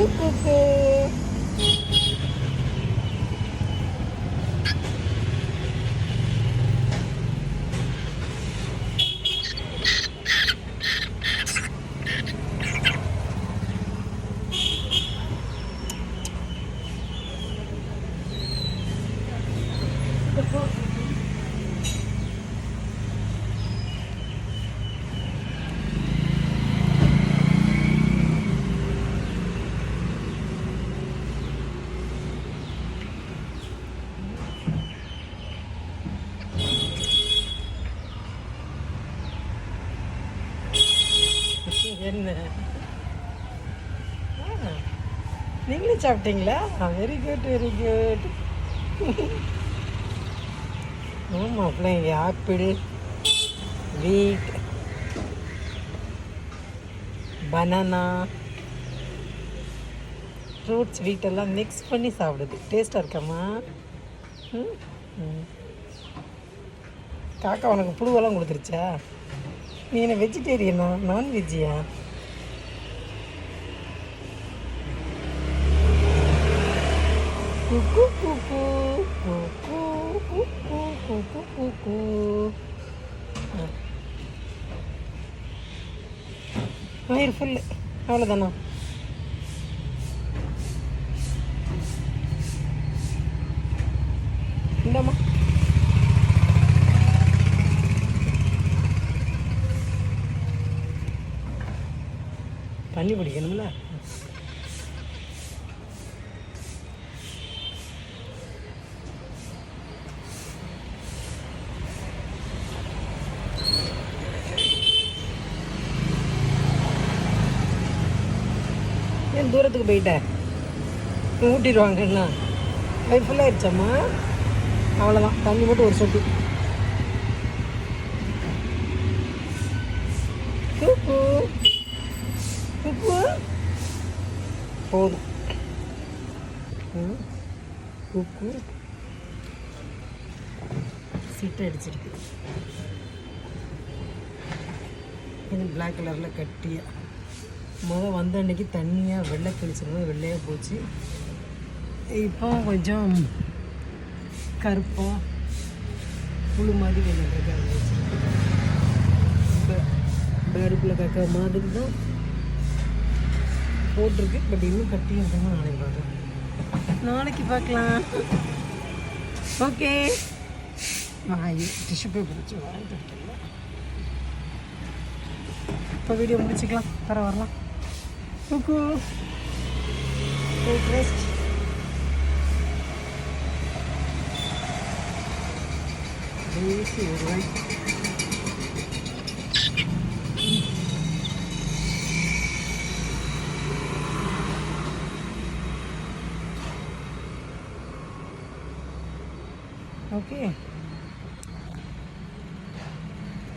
Cuckoo. என்ன நீங்களும் சாப்பிட்டீங்களா? Very good very good. ஆமாம் பிள்ளைங்க ஆப்பிள், வீட், பனானா, ஃப்ரூட்ஸ் வீட்டெல்லாம் மிக்ஸ் பண்ணி சாப்பிடுது. டேஸ்ட்டாக இருக்காம்மா? ம் ம். காக்கா உனக்கு புழுவெல்லாம் கொடுத்துருச்சா? நீ என்ன வெஜிடேரியனா நான்வெஜ்ஜியா? குக்கு குக்கு குக்கு குக்கு குக்கு குக்கு. வயிறு ஃபுல்லு, அவ்வளோதானா? இந்தாம்மா. தண்ணி குடிக்கணும்ல. ஏன் தூரத்துக்கு போயிட்டேன்? ஊட்டிடுவாங்கண்ணா. வயிறு ஃபுல்லாகிடுச்சாம்மா? அவ்வளோதான், தண்ணி மட்டும் ஒரு சொட்டு. குக்கு குக்கு போதும். குக்கு சிட்டை அடிச்சிருக்கு. இது பிளாக் கலரில் கட்டியாக வந்த அன்னைக்கு தண்ணியாக வெள்ளை கழிச்சிருந்தோம், வெள்ளையாக போச்சு. இப்போ கொஞ்சம் கருப்பாக புழு மாதிரி கொஞ்சம் இருக்காது. பேடுக்குள்ளே கக்க மாதிரி தான் போட்டிருக்கு. பட் இன்னும் கட்டி இருந்தாங்க. நாளைக்கு பார்க்கலாம், நாளைக்கு பார்க்கலாம். ஓகே, வாய் டிஷ்யூ பேப்பர் வச்சு வாய் துடைக்கல. இப்போ வீடியோ முடிச்சுக்கலாம், தர வரலாம். குக்கு ரெஸ்ட். ஒரு வாய். Okay.